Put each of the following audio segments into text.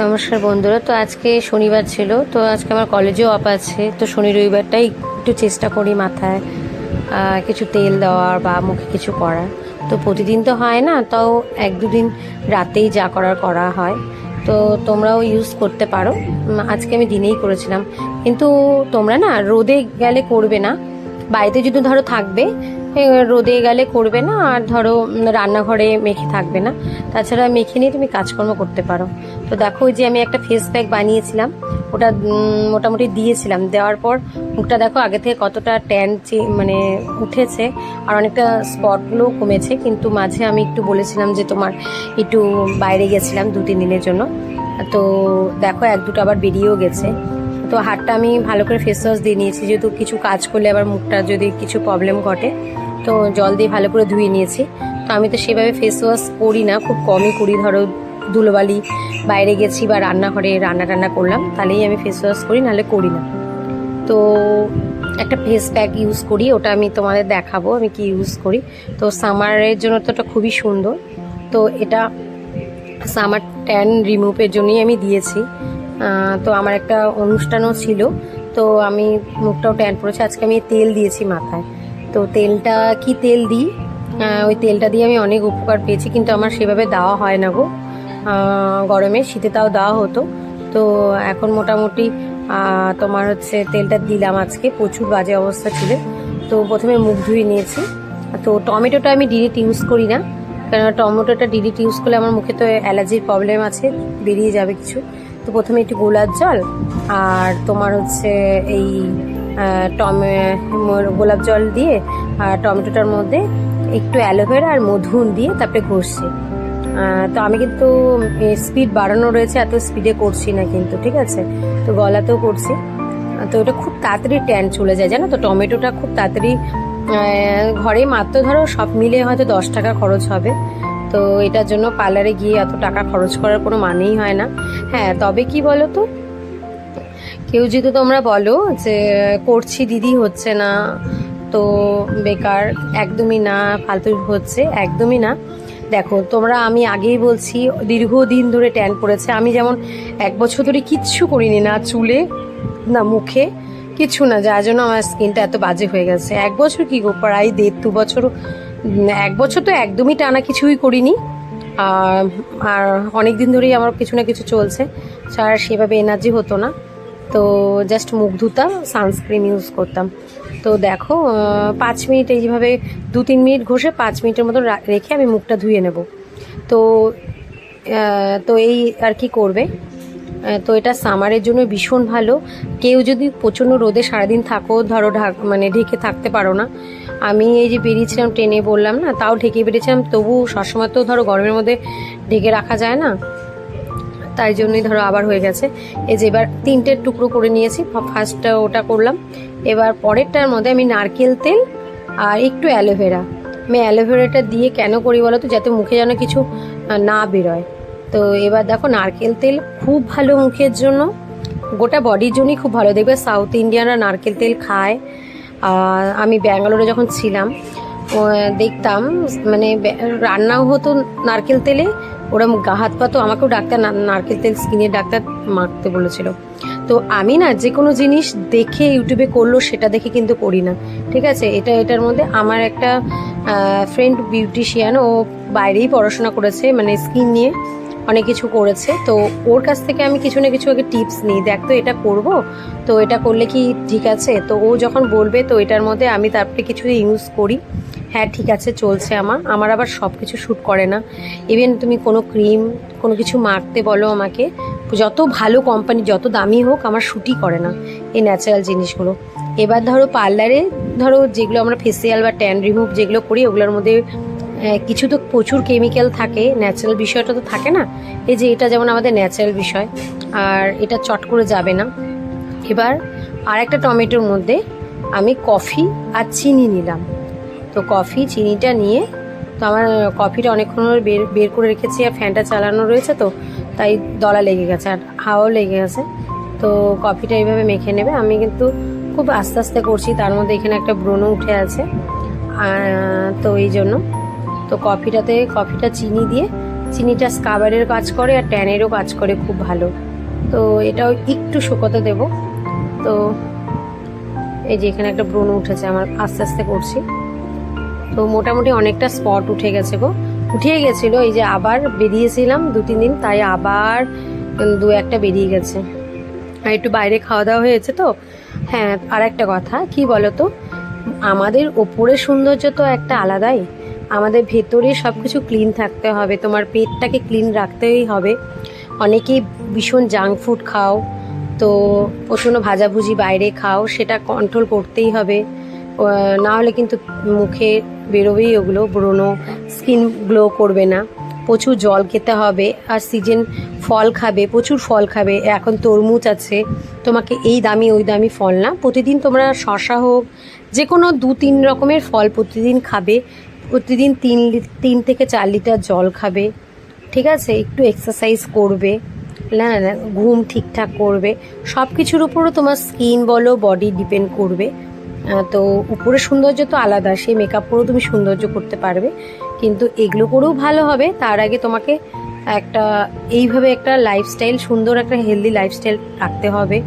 নমস্কার বন্ধুরা। তো আজকে শনিবার ছিল, তো আজকে আমার কলেজেও অফ আছে। তো শনি রবিবারটাই একটু চেষ্টা করি মাথায় কিছু তেল দেওয়ার বা মুখে কিছু করার। তো প্রতিদিন তো হয় না, তাও এক দুদিন রাতেই যা করার করা হয়। তো তোমরাও ইউজ করতে পারো। আজকে আমি দিনেই করেছিলাম, কিন্তু তোমরা না রোদে গেলে করবে না। বাড়িতে যদি ধরো থাকবে, রোদে গেলে করবে না। আর ধরো রান্নাঘরে মেখে থাকবে না, তাছাড়া মেখে নিয়ে তুমি কাজকর্ম করতে পারো। তো দেখো, ওই যে আমি একটা ফেস প্যাক বানিয়েছিলাম, ওটা মোটামুটি দিয়েছিলাম। দেওয়ার পর মুখটা দেখো আগে থেকে কতটা ট্যান মানে উঠেছে, আর অনেকটা স্পটগুলো কমেছে। কিন্তু মাঝে আমি একটু বলেছিলাম যে তোমার একটু বাইরে গেছিলাম 2-3 দিনের জন্য, তো দেখো এক দুটো আবার বেরিয়েও গেছে। তো হাতটা আমি ভালো করে ফেস ওয়াশ দিয়ে নিয়েছি, যেহেতু কিছু কাজ করলে আবার মুখটা যদি কিছু প্রবলেম ঘটে, তো জল দিয়ে ভালো করে ধুয়ে নিয়েছি। তো আমি তো সেভাবে ফেস ওয়াশ করি না, খুব কমই করি। ধরো ধুলোবালি বাইরে গেছি বা রান্নাঘরে রান্না করলাম, তাহলেই আমি ফেস ওয়াশ করি, নাহলে করি না। তো একটা ফেস প্যাক ইউজ করি, ওটা আমি তোমাদের দেখাবো আমি কি ইউজ করি। তো সামারের জন্য তো এটা খুবই সুন্দর। তো এটা সামার ট্যান রিমুভের জন্যই আমি দিয়েছি। তো আমার একটা অনুষ্ঠানও ছিল, তো আমি মুখটাও ট্যান পড়েছে। আজকে আমি তেল দিয়েছি মাথায়। তো তেলটা কি তেল দিই, ওই তেলটা দিয়ে আমি অনেক উপকার পেয়েছি, কিন্তু আমার সেভাবে দেওয়া হয় না গো। গরমে শীতে তাও দেওয়া হতো। তো এখন মোটামুটি তোমার হচ্ছে তেলটা দিলাম আজকে, প্রচুর বাজে অবস্থা ছিল। তো প্রথমে মুখ ধুয়ে নিয়েছি। তো টমেটোটা আমি ডিরেক্ট ইউজ করি না, কারণ টমেটোটা ডিরেক্ট ইউজ করলে আমার মুখে তো অ্যালার্জির প্রবলেম আছে, বেরিয়ে যাবে কিছু। তো প্রথমে একটু গোলাপ জল আর তোমার হচ্ছে এই গোলাপ জল দিয়ে আর টমেটোটার মধ্যে একটু অ্যালোভেরা আর মধু দিয়ে তারপরে ঘষছি। তো আমি কিন্তু স্পিড বাড়ানো রয়েছে, এত স্পিডে করছি না কিন্তু, ঠিক আছে? তো গলাতেও করছি। তো ওটা খুব তাড়াতাড়ি ট্যান চলে যায়, জানো তো। টমেটোটা খুব তাড়াতাড়ি ঘরে মাত্র ধরো সব মিলে হয়তো 10 টাকা খরচ হবে। তো এটার জন্য পার্লারে গিয়ে এত টাকা খরচ করার কোনো মানেই হয় না। হ্যাঁ, তবে কি বলো তো, কেউ যদি তোমরা বলো যে করছি দিদি হচ্ছে না, তো বেকার, একদমই না, ফালতু হচ্ছে, একদমই না। দেখো তোমরা, আমি আগেই বলছি, দীর্ঘদিন ধরে ট্যান পড়েছে। আমি যেমন 1 বছর ধরে কিচ্ছু করিনি, না চুলে না মুখে, কিছু না, যার জন্য আমার স্কিনটা এত বাজে হয়ে গেছে। 1 বছর কি গো, প্রায় 1.5-2 বছর। 1 বছর তো একদমই টানা কিছুই করিনি। আর অনেক দিন ধরেই আমার কিছু না কিছু চলছে, আর সেভাবে এনার্জি হতো না। তো জাস্ট মুখ ধুতাম, সানস্ক্রিন ইউজ করতাম। তো দেখো 5 মিনিট এইভাবে 2-3 মিনিট ঘষে 5 মিনিটের মতো রেখে আমি মুখটা ধুয়ে নেব। তো তো এই আর কি করবে। তো এটা সামারের জন্য ভীষণ ভালো। কেউ যদি প্রচণ্ড রোদে সারাদিন থাকো, ধরো মানে ঢেকে থাকতে পারো না, আমি এই যে বেরিয়েছিলাম ট্রেনে, বললাম না, তাও ঢেকে বেরিয়েছিলাম, তবু সবসময় তো ধরো গরমের মধ্যে ঢেকে রাখা যায় না, তাই জন্যই ধরো আবার হয়ে গেছে। এই যে এবার 3টে টুকরো করে নিয়েছি, ফার্স্টটা ওটা করলাম। এবার পরেরটার মধ্যে আমি নারকেল তেল আর একটু অ্যালোভেরা, আমি অ্যালোভেরাটা দিয়ে কেন করি বলো তো, যাতে মুখে যেন কিছু না বেরোয়। তো এবার দেখো, নারকেল তেল খুব ভালো মুখের জন্য, গোটা বডির জন্যই খুব ভালো। দেখবে সাউথ ইন্ডিয়ানরা নারকেল তেল খায়। আমি ব্যাঙ্গালোরে যখন ছিলাম দেখতাম, মানে রান্নাও হতো নারকেল তেলে, ওরা গা হাত পা, তো আমাকেও ডাক্তার নারকেল তেল স্কিনের ডাক্তার মাখতে বলেছিল। তো আমি না যে কোনো জিনিস দেখে ইউটিউবে করলো সেটা দেখে কিন্তু করি না, ঠিক আছে? এটার মধ্যে আমার একটা ফ্রেন্ড বিউটিশিয়ান, ও বাইরেই পড়াশোনা করেছে, মানে স্কিন নিয়ে অনেক কিছু করেছে। তো ওর কাছ থেকে আমি কিছু না কিছু আগে টিপস নিই, দেখ তো এটা করব, তো এটা করলে কি ঠিক আছে? তো ও যখন বলবে, তো এটার মধ্যে আমি তারপরে কিছু ইউজ করি। হ্যাঁ, ঠিক আছে, চলছে আমার আবার সব কিছু শ্যুট করে না। ইভেন তুমি কোনো ক্রিম, কোনো কিছু মাখতে বলো আমাকে, যত ভালো কোম্পানি, যত দামি হোক, আমার শ্যুটই করে না এই ন্যাচারাল জিনিসগুলো। এবার ধরো পার্লারে, ধরো যেগুলো আমরা ফেসিয়াল বা ট্যান রিমুভ যেগুলো করি, ওগুলোর মধ্যে কিছু তো প্রচুর কেমিক্যাল থাকে, ন্যাচারাল বিষয়টা তো থাকে না। এই যে এটা যেমন আমাদের ন্যাচারাল বিষয়, আর এটা চট করে যাবে না। এবার আর একটা টমেটোর মধ্যে আমি কফি আর চিনি নিলাম। তো কফি চিনিটা নিয়ে, তো আমার কফিটা অনেকক্ষণ বের করে রেখেছি, আর ফ্যানটা চালানো রয়েছে, তো তাই দলা লেগে গেছে আর হাওয়াও লেগে গেছে। তো কফিটা এইভাবে মেখে নেবে। আমি কিন্তু খুব আস্তে আস্তে করছি, তার মধ্যে এখানে একটা ব্রণ উঠে আছে, তো এই জন্য। তো কফিটা চিনি দিয়ে চিনিটা স্কাবারের কাজ করে আর ট্যানেরও কাজ করে খুব ভালো। তো এটাও একটু শুকোতে দেব। তো এই যে এখানে একটা ব্রণ উঠেছে আমার, আস্তে আস্তে করছি। তো মোটামুটি অনেকটা স্পট উঠে গেছে গো, উঠেই গেছিলো। এই যে আবার বেরিয়েছিলাম 2-3 দিন, তাই আবার 2-1টা বেরিয়ে গেছে। আর একটু বাইরে খাওয়া দাওয়া হয়েছে তো। হ্যাঁ, আর একটা কথা কি বলতো, আমাদের ওপরের সৌন্দর্য তো একটা আলাদাই, আমাদের ভেতরে সব কিছু ক্লিন থাকতে হবে। তোমার পেটটাকে ক্লিন রাখতেই হবে। অনেকেই ভীষণ জাঙ্ক ফুড খাও, তো প্রচণ্ড ভাজাভুজি বাইরে খাও, সেটা কন্ট্রোল করতেই হবে। না হলে কিন্তু মুখে বেরোবেই ওগুলো ব্রণ, স্কিন গ্লো করবে না। প্রচুর জল খেতে হবে, আর সিজন ফল খাবে, প্রচুর ফল খাবে। এখন তরমুজ আছে, তোমাকে এই দামি ওই দামি ফল না, প্রতিদিন তোমরা শশা হোক, যে কোনো 2-3 রকমের ফল প্রতিদিন খাবে। প্রতিদিন 3 থেকে 4 লিটার জল খাবে, ঠিক আছে? একটু এক্সারসাইজ করবে, না না ঘুম ঠিকঠাক করবে। সব কিছুর উপরও তোমার স্কিন বলো বডি ডিপেন্ড করবে। তো উপরের সৌন্দর্য তো আলাদা, সেই মেকআপ করেও তুমি সৌন্দর্য করতে পারবে, কিন্তু এগুলো করেও ভালো হবে। তার আগে তোমাকে এইভাবে একটা লাইফস্টাইল, সুন্দর একটা হেলদি লাইফস্টাইল রাখতে হবে।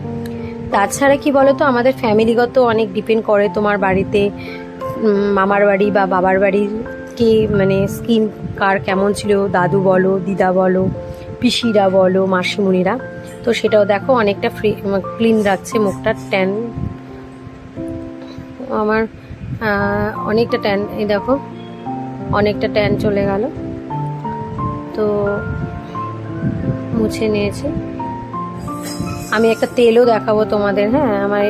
তাছাড়া কি বলো তো, আমাদের ফ্যামিলিগত অনেক ডিপেন্ড করে। তোমার বাড়িতে মামার বাড়ি বা বাবার বাড়ির কি মানে স্কিন কার কেমন ছিল, দাদু বলো, দিদা বলো, পিসিরা বলো, মাসিমণিরা, তো সেটাও দেখো অনেকটা ক্লিন রাখছে মুখটা। ট্যান আমার অনেকটা ট্যান, এই দেখো অনেকটা ট্যান চলে গেল। তো মুছে নিয়েছি। আমি একটা তেলও দেখাবো তোমাদের, হ্যাঁ আমার।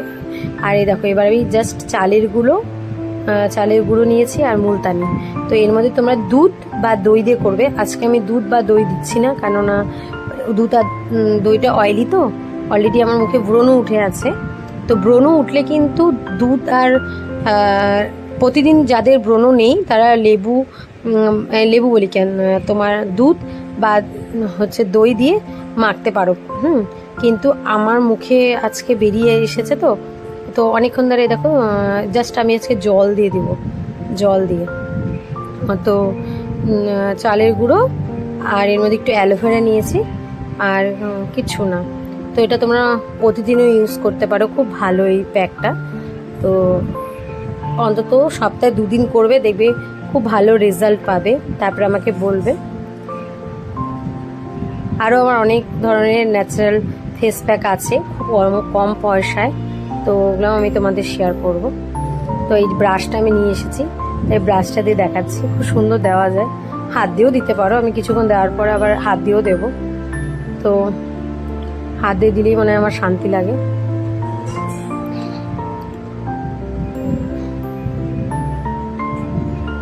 আর এই দেখো এবার আমি জাস্ট চালের গুঁড়ো নিয়েছি আর মুলতানি। তো এর মধ্যে তোমরা দুধ বা দই দিয়ে করবে। আজকে আমি দুধ বা দই দিচ্ছি না, কেননা দুধ আর দইটা অয়েলি, তো অলরেডি আমার মুখে ব্রণও উঠে আছে। তো ব্রণ উঠলে কিন্তু দুধ আর প্রতিদিন যাদের ব্রণ নেই তারা লেবু বলি কেন, তোমার দুধ বা হচ্ছে দই দিয়ে মাখতে পারো। কিন্তু আমার মুখে আজকে বেরিয়ে এসেছে, তো অনেকক্ষণ ধরে দেখো জাস্ট আমি আজকে জল দিয়ে দিব, জল দিয়ে। তো চালের গুঁড়ো আর এর মধ্যে একটু অ্যালোভেরা নিয়েছি, আর কিচ্ছু না। তো এটা তোমরা প্রতিদিনও ইউজ করতে পারো, খুব ভালো এই প্যাকটা। তো অন্তত সপ্তাহে 2 দিন করবে, দেখবে খুব ভালো রেজাল্ট পাবে, তারপরে আমাকে বলবে। আরও আমার অনেক ধরনের ন্যাচারাল ফেস প্যাক আছে খুব কম পয়সায়, তো ওগুলো আমি তোমাদের শেয়ার করব। তো এই ব্রাশটা আমি নিয়ে এসেছি, এই ব্রাশটা দিয়ে দেখাচ্ছি, খুব সুন্দর দেওয়া যায়। হাত দিয়েও দিতে পারো, আমি কিছুক্ষণ দেওয়ার পরে আবার হাত দিয়েও দেবো। তো হাত দিয়ে দিলেই মনে হয় আমার শান্তি লাগে।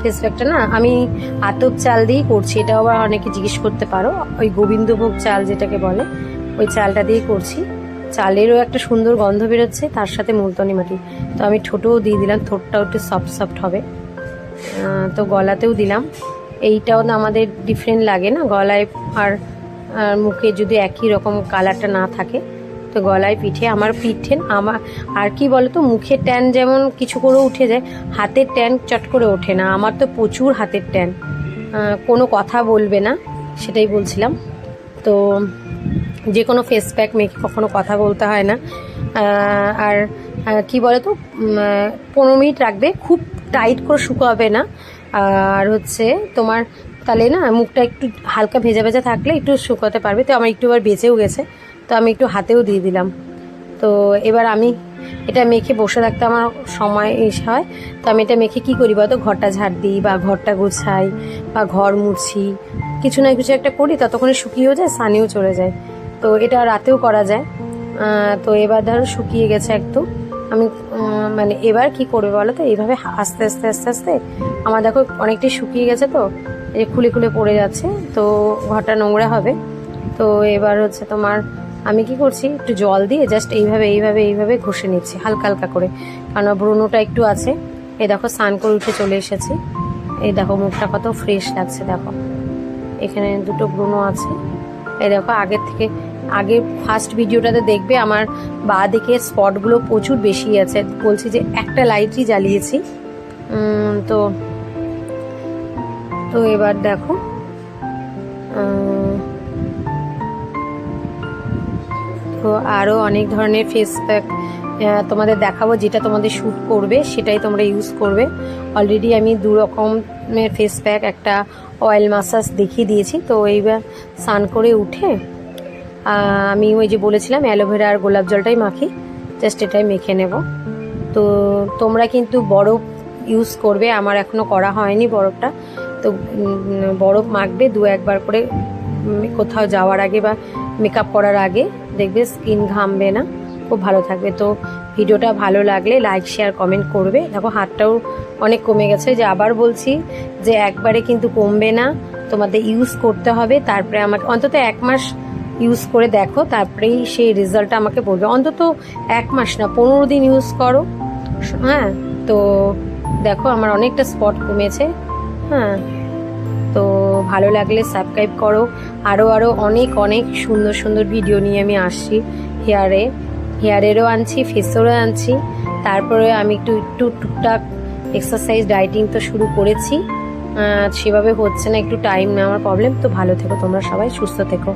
ফেস প্যাকটা না আমি আতপ চাল দিয়েই করছি, এটা আবার অনেকে জিজ্ঞেস করতে পারো, ওই গোবিন্দভোগ চাল যেটাকে বলে, ওই চালটা দিয়েই করছি। চালেরও একটা সুন্দর গন্ধ বেরোচ্ছে, তার সাথে মুলতানি মাটি। তো আমি ঠোঁটেও দিয়ে দিলাম, ঠোঁটটাও একটু সফট সফট হবে। তো গলাতেও দিলাম। এইটাও না আমাদের ডিফারেন্ট লাগে না গলায় আর মুখে, যদি একই রকম কালারটা না থাকে। তো গলায় পিঠে আমার আর কি বলতো, মুখের ট্যান যেমন কিছু করে উঠে যায়, হাতের ট্যান চট করে ওঠে না। আমার তো প্রচুর হাতের ট্যান, কোনো কথা বলবে না, সেটাই বলছিলাম। তো যে কোনো ফেস প্যাক মেখে কখনো কথা বলতে হয় না। আর কি বলতো, 15 মিনিট রাখবে, খুব টাইট করে শুকাবে না। আর হচ্ছে তোমার তাহলে না মুখটা একটু হালকা ভেজা ভেজা থাকলে একটু শুকাতে পারবে। তো আমার একটু আবার বেঁচেও গেছে, তো আমি একটু হাতেও দিয়ে দিলাম। তো এবার আমি এটা মেখে বসে থাকতে আমার সময় হয়, তো আমি এটা মেখে কী করি বলতো, ঘরটা ঝাড় দিই বা ঘরটা গোছাই বা ঘর মুছি, কিছু না কিছু একটা করি, ততক্ষণে শুকিয়েও যায়, সানিও চলে যায়। তো এটা রাতেও করা যায়। তো এবার ধরো শুকিয়ে গেছে একটু, আমি মানে এবার কি করবে বলো তো, এইভাবে আস্তে আস্তে আস্তে আস্তে আমার দেখো অনেকটাই শুকিয়ে গেছে, তো এই খুলে খুলে পড়ে যাচ্ছে, তো ঘরটা নোংরা হবে। তো এবার হচ্ছে তোমার আমি কি করছি, একটু জল দিয়ে জাস্ট এইভাবে ঘষে নিচ্ছি হালকা হালকা করে, কারণ ব্রণটা একটু আছে। এই দেখো স্নান করে উঠে চলে এসেছি, এই দেখো মুখটা কত ফ্রেশ লাগছে, দেখো এখানে 2টো ব্রণ আছে। এই দেখো আগের ফার্স্ট ভিডিওটাতে দেখবে আমার বা দিকে স্পটগুলো প্রচুর বেশি আছে, বলছি যে একটা লাইটই জ্বালিয়েছি। তো এবার দেখো তো আরও অনেক ধরনের ফেস প্যাক তোমাদের দেখাবো, যেটা তোমাদের শ্যুট করবে সেটাই তোমরা ইউজ করবে। অলরেডি আমি 2 রকমের ফেস প্যাক, একটা অয়েল মাসাজ দেখিয়ে দিয়েছি। তো এইবার স্নান করে উঠে আমি ওই যে বলেছিলাম অ্যালোভেরা আর গোলাপ জলটাই মাখি, জাস্ট এটাই মেখে নেব। তো তোমরা কিন্তু বরফ ইউজ করবে, আমার এখনও করা হয়নি বরফটা। তো বরফ মাখবে 2-1 বার করে কোথাও যাওয়ার আগে বা মেকআপ করার আগে, দেখবে স্কিন ঘামবে না, খুব ভালো থাকবে। তো ভিডিওটা ভালো লাগলে লাইক শেয়ার কমেন্ট করবে। দেখো হাতটাও অনেক কমে গেছে, যে আবার বলছি যে একবারে কিন্তু কমবে না, তোমাদের ইউজ করতে হবে। তারপরে আমাকে অন্তত 1 মাস ইউজ করে দেখো, তারপরেই সেই রেজাল্টটা আমাকে বলবে। অন্তত 1 মাস না, 15 দিন ইউজ করো। হ্যাঁ, তো দেখো আমার অনেকটা স্পট কমেছে। হ্যাঁ, তো ভালো লাগলে সাবস্ক্রাইব করো। আরও অনেক সুন্দর সুন্দর ভিডিও নিয়ে আমি আসছি। হেয়ারেরও আনছি, ফেসেরও আনছি। তারপরে আমি একটু টুকটাক এক্সারসাইজ ডায়েটিং তো শুরু করেছি, সেভাবে হচ্ছে না, একটু টাইম নেওয়ার প্রবলেম। তো ভালো থেকো তোমরা সবাই, সুস্থ থেকো।